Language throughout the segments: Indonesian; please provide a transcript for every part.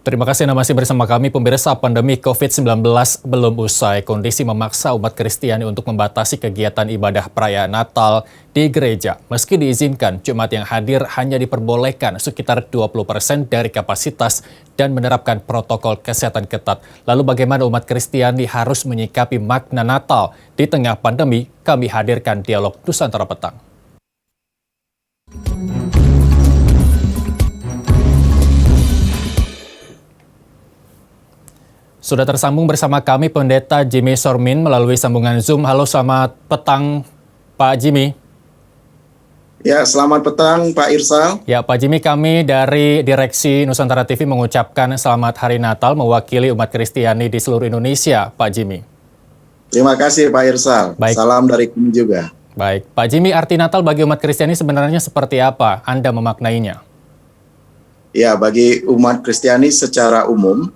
Terima kasih Anda masih bersama kami. Pemirsa, pandemi COVID-19 belum usai. Kondisi memaksa umat Kristiani untuk membatasi kegiatan ibadah perayaan Natal di gereja. Meski diizinkan, jemaat yang hadir hanya diperbolehkan sekitar 20% dari kapasitas dan menerapkan protokol kesehatan ketat. Lalu bagaimana umat Kristiani harus menyikapi makna Natal di tengah pandemi? Kami hadirkan dialog Nusantara Petang. Sudah tersambung bersama kami Pendeta Jimmy Sormin melalui sambungan Zoom. Halo, selamat petang Pak Jimmy. Ya, selamat petang Pak Irsal. Ya, Pak Jimmy, kami dari Direksi Nusantara TV mengucapkan selamat Hari Natal mewakili umat Kristiani di seluruh Indonesia, Pak Jimmy. Terima kasih Pak Irsal. Baik. Salam dari kami juga. Baik, Pak Jimmy, arti Natal bagi umat Kristiani sebenarnya seperti apa? Anda memaknainya? Ya, bagi umat Kristiani secara umum,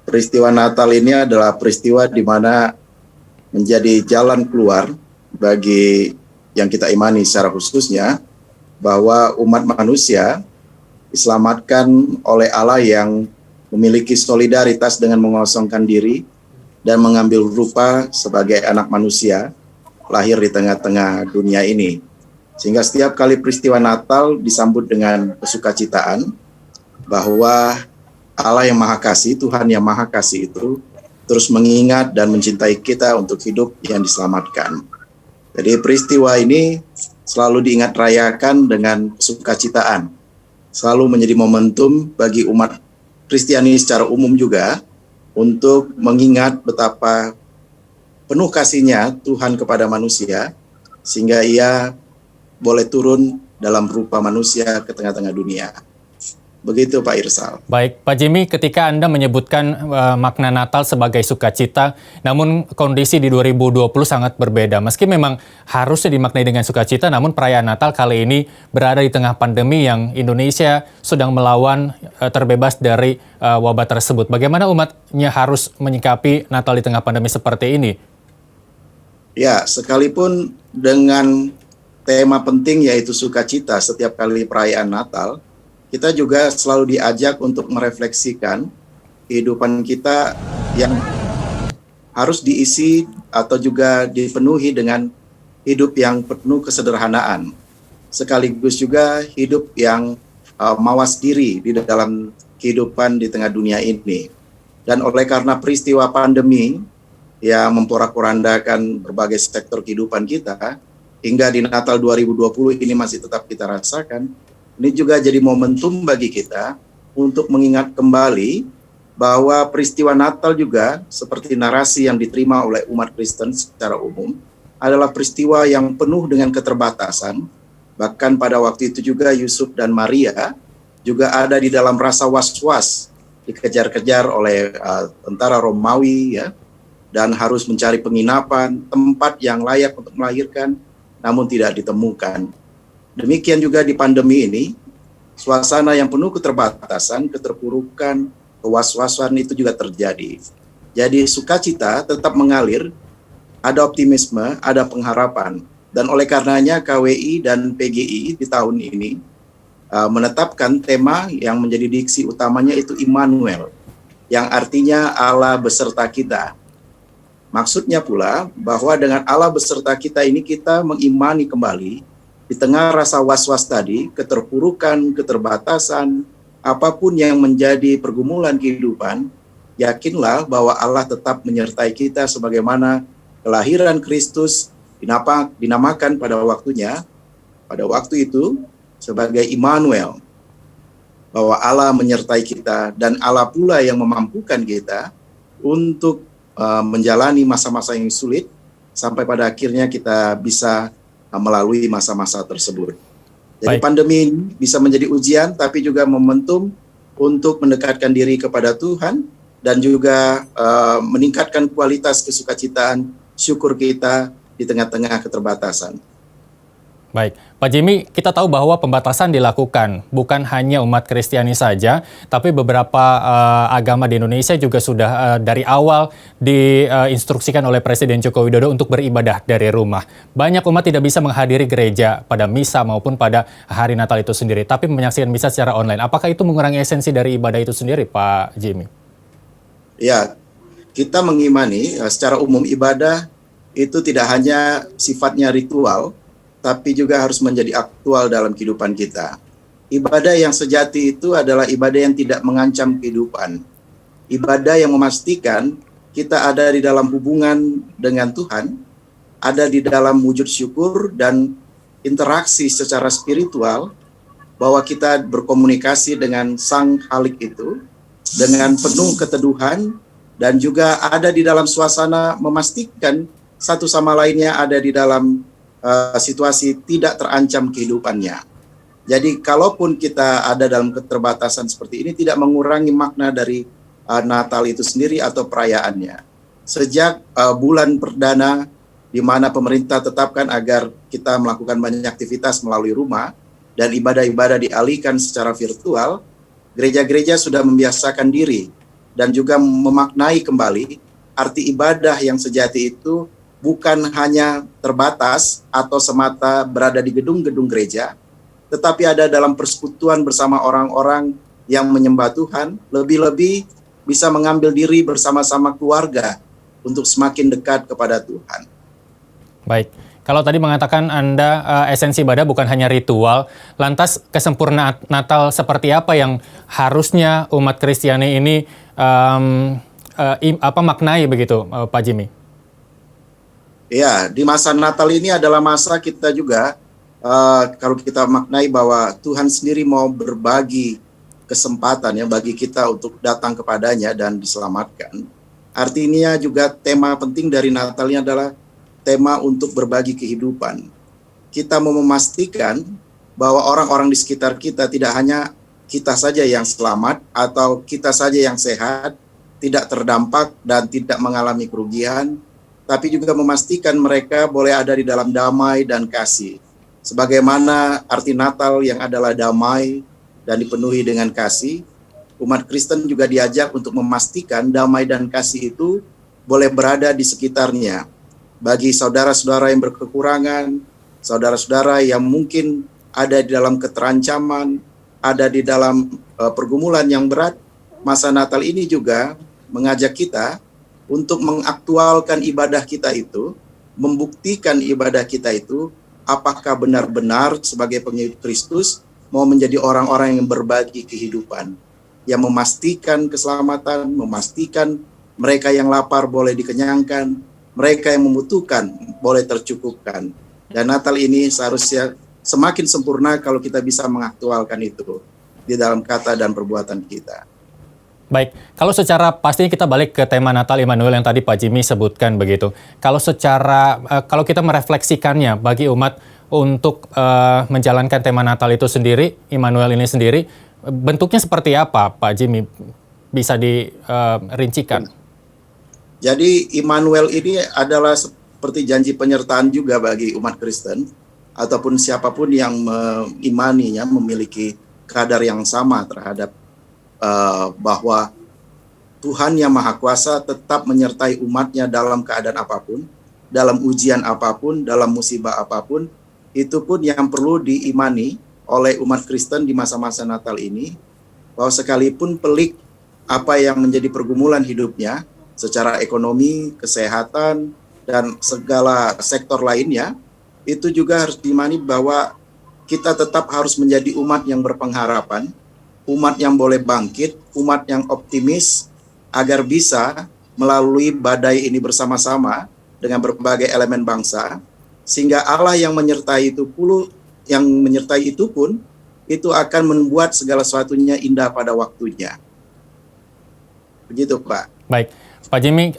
peristiwa Natal ini adalah peristiwa di mana menjadi jalan keluar bagi yang kita imani secara khususnya bahwa umat manusia diselamatkan oleh Allah yang memiliki solidaritas dengan mengosongkan diri dan mengambil rupa sebagai anak manusia lahir di tengah-tengah dunia ini. Sehingga setiap kali peristiwa Natal disambut dengan kesukacitaan bahwa Allah yang Maha Kasih, Tuhan yang Maha Kasih itu terus mengingat dan mencintai kita untuk hidup yang diselamatkan. Jadi peristiwa ini selalu diingat rayakan dengan kesukacitaan. Selalu menjadi momentum bagi umat Kristiani secara umum juga untuk mengingat betapa penuh kasihnya Tuhan kepada manusia sehingga ia boleh turun dalam rupa manusia ke tengah-tengah dunia. Begitu Pak Irsal. Baik, Pak Jimmy, ketika Anda menyebutkan makna Natal sebagai sukacita, namun kondisi di 2020 sangat berbeda. Meski memang harusnya dimaknai dengan sukacita, namun perayaan Natal kali ini berada di tengah pandemi yang Indonesia sedang melawan terbebas dari wabah tersebut. Bagaimana umatnya harus menyikapi Natal di tengah pandemi seperti ini? Ya, sekalipun dengan tema penting yaitu sukacita setiap kali perayaan Natal, kita juga selalu diajak untuk merefleksikan kehidupan kita yang harus diisi atau juga dipenuhi dengan hidup yang penuh kesederhanaan. Sekaligus juga hidup yang mawas diri di dalam kehidupan di tengah dunia ini. Dan oleh karena peristiwa pandemi yang memporak-porandakan berbagai sektor kehidupan kita, hingga di Natal 2020 ini masih tetap kita rasakan, ini juga jadi momentum bagi kita untuk mengingat kembali bahwa peristiwa Natal juga seperti narasi yang diterima oleh umat Kristen secara umum adalah peristiwa yang penuh dengan keterbatasan. Bahkan pada waktu itu juga Yusuf dan Maria juga ada di dalam rasa was-was, dikejar-kejar oleh tentara Romawi ya, dan harus mencari penginapan, tempat yang layak untuk melahirkan, namun tidak ditemukan. Demikian juga di pandemi ini, suasana yang penuh keterbatasan, keterpurukan, kewas-wasan itu juga terjadi. Jadi sukacita tetap mengalir, ada optimisme, ada pengharapan. Dan oleh karenanya KWI dan PGI di tahun ini menetapkan tema yang menjadi diksi utamanya itu Immanuel, yang artinya Allah beserta kita. Maksudnya pula bahwa dengan Allah beserta kita ini kita mengimani kembali di tengah rasa was-was tadi, keterpurukan, keterbatasan, apapun yang menjadi pergumulan kehidupan, yakinlah bahwa Allah tetap menyertai kita sebagaimana kelahiran Kristus dinamakan pada waktunya, pada waktu itu sebagai Immanuel, bahwa Allah menyertai kita dan Allah pula yang memampukan kita untuk menjalani masa-masa yang sulit sampai pada akhirnya kita bisa melalui masa-masa tersebut. Jadi pandemi ini bisa menjadi ujian tapi juga momentum untuk mendekatkan diri kepada Tuhan dan juga meningkatkan kualitas kesukacitaan syukur kita di tengah-tengah keterbatasan. Baik, Pak Jimmy, kita tahu bahwa pembatasan dilakukan bukan hanya umat Kristiani saja, tapi beberapa agama di Indonesia juga sudah dari awal diinstruksikan oleh Presiden Joko Widodo untuk beribadah dari rumah. Banyak umat tidak bisa menghadiri gereja pada misa maupun pada hari Natal itu sendiri, tapi menyaksikan misa secara online. Apakah itu mengurangi esensi dari ibadah itu sendiri, Pak Jimmy? Ya, kita mengimani secara umum ibadah itu tidak hanya sifatnya ritual, tapi juga harus menjadi aktual dalam kehidupan kita. Ibadah yang sejati itu adalah ibadah yang tidak mengancam kehidupan. Ibadah yang memastikan kita ada di dalam hubungan dengan Tuhan, ada di dalam wujud syukur dan interaksi secara spiritual, bahwa kita berkomunikasi dengan Sang Khalik itu dengan penuh keteduhan dan juga ada di dalam suasana memastikan satu sama lainnya ada di dalam situasi tidak terancam kehidupannya. Jadi kalaupun kita ada dalam keterbatasan seperti ini tidak mengurangi makna dari Natal itu sendiri atau perayaannya. Sejak bulan perdana di mana pemerintah tetapkan agar kita melakukan banyak aktivitas melalui rumah dan ibadah-ibadah dialihkan secara virtual, gereja-gereja sudah membiasakan diri dan juga memaknai kembali arti ibadah yang sejati itu bukan hanya terbatas atau semata berada di gedung-gedung gereja, tetapi ada dalam persekutuan bersama orang-orang yang menyembah Tuhan, lebih-lebih bisa mengambil diri bersama-sama keluarga untuk semakin dekat kepada Tuhan. Baik, kalau tadi mengatakan Anda esensi ibadah bukan hanya ritual, lantas kesempurnaan Natal seperti apa yang harusnya umat Kristiani ini maknai begitu, Pak Jimmy? Ya, di masa Natal ini adalah masa kita juga, kalau kita maknai bahwa Tuhan sendiri mau berbagi kesempatan ya bagi kita untuk datang kepadanya dan diselamatkan. Artinya juga tema penting dari Natal ini adalah tema untuk berbagi kehidupan. Kita mau memastikan bahwa orang-orang di sekitar kita tidak hanya kita saja yang selamat atau kita saja yang sehat, tidak terdampak dan tidak mengalami kerugian, tapi juga memastikan mereka boleh ada di dalam damai dan kasih. Sebagaimana arti Natal yang adalah damai dan dipenuhi dengan kasih, umat Kristen juga diajak untuk memastikan damai dan kasih itu boleh berada di sekitarnya. Bagi saudara-saudara yang berkekurangan, saudara-saudara yang mungkin ada di dalam keterancaman, ada di dalam pergumulan yang berat, masa Natal ini juga mengajak kita untuk mengaktualkan ibadah kita itu, membuktikan ibadah kita itu, apakah benar-benar sebagai pengikut Kristus mau menjadi orang-orang yang berbagi kehidupan, yang memastikan keselamatan, memastikan mereka yang lapar boleh dikenyangkan, mereka yang membutuhkan boleh tercukupkan. Dan Natal ini seharusnya semakin sempurna kalau kita bisa mengaktualkan itu di dalam kata dan perbuatan kita. Baik, kalau secara pastinya kita balik ke tema Natal Immanuel yang tadi Pak Jimmy sebutkan begitu. Kalau kalau kita merefleksikannya bagi umat untuk menjalankan tema Natal itu sendiri, Immanuel ini sendiri, bentuknya seperti apa Pak Jimmy? Bisa dirincikan? Jadi Immanuel ini adalah seperti janji penyertaan juga bagi umat Kristen ataupun siapapun yang mengimaninya memiliki kadar yang sama terhadap bahwa Tuhan yang Maha Kuasa tetap menyertai umatnya dalam keadaan apapun, dalam ujian apapun, dalam musibah apapun. Itu pun yang perlu diimani oleh umat Kristen di masa-masa Natal ini, bahwa sekalipun pelik apa yang menjadi pergumulan hidupnya secara ekonomi, kesehatan, dan segala sektor lainnya, itu juga harus diimani bahwa kita tetap harus menjadi umat yang berpengharapan, umat yang boleh bangkit, umat yang optimis, agar bisa melalui badai ini bersama-sama dengan berbagai elemen bangsa, sehingga Allah yang menyertai itu pun itu akan membuat segala sesuatunya indah pada waktunya. Begitu, Pak. Baik, Pak Jimmy,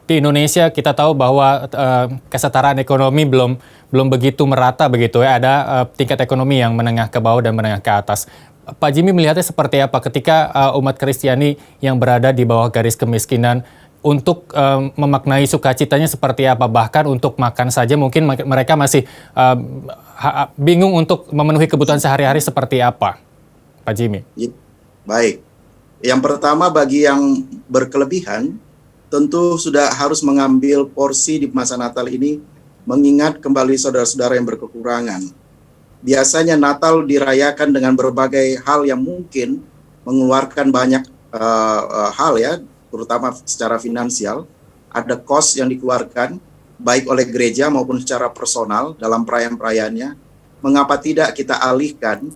di Indonesia kita tahu bahwa kesetaraan ekonomi belum begitu merata begitu ya. Ada tingkat ekonomi yang menengah ke bawah dan menengah ke atas. Pak Jimmy melihatnya seperti apa ketika umat Kristiani yang berada di bawah garis kemiskinan untuk memaknai sukacitanya seperti apa? Bahkan untuk makan saja mungkin mereka masih bingung untuk memenuhi kebutuhan sehari-hari seperti apa, Pak Jimmy? Baik. Yang pertama, bagi yang berkelebihan, tentu sudah harus mengambil porsi di masa Natal ini, mengingat kembali saudara-saudara yang berkekurangan. Biasanya Natal dirayakan dengan berbagai hal yang mungkin mengeluarkan banyak hal ya, terutama secara finansial. Ada cost yang dikeluarkan, baik oleh gereja maupun secara personal dalam perayaan-perayaannya. Mengapa tidak kita alihkan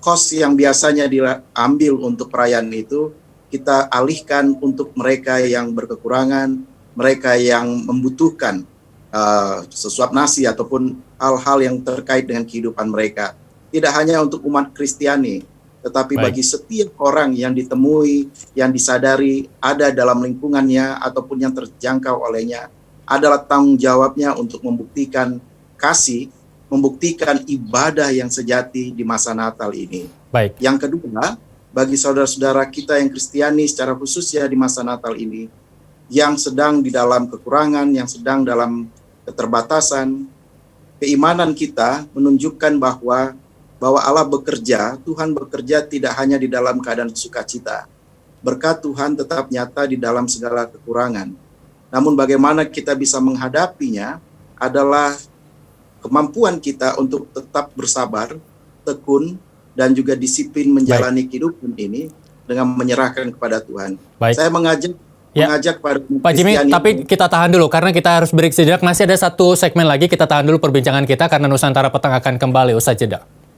cost yang biasanya diambil untuk perayaan itu, kita alihkan untuk mereka yang berkekurangan, mereka yang membutuhkan sesuap nasi ataupun hal-hal yang terkait dengan kehidupan mereka. Tidak hanya untuk umat Kristiani, tetapi bagi setiap orang yang ditemui, yang disadari ada dalam lingkungannya ataupun yang terjangkau olehnya, adalah tanggung jawabnya untuk membuktikan kasih, membuktikan ibadah yang sejati di masa Natal ini. Baik. Yang kedua, bagi saudara-saudara kita yang Kristiani secara khusus ya di masa Natal ini, yang sedang di dalam kekurangan, yang sedang dalam keterbatasan, keimanan kita menunjukkan bahwa Allah bekerja, Tuhan bekerja tidak hanya di dalam keadaan sukacita. Berkat Tuhan tetap nyata di dalam segala kekurangan. Namun bagaimana kita bisa menghadapinya adalah kemampuan kita untuk tetap bersabar, tekun, dan juga disiplin menjalani kehidupan ini dengan menyerahkan kepada Tuhan. Baik. Saya mengajak pada Pak Jimmy, tapi kita tahan dulu karena kita harus break sejenak. Masih ada satu segmen lagi, kita tahan dulu perbincangan kita karena Nusantara Petang akan kembali usai jeda.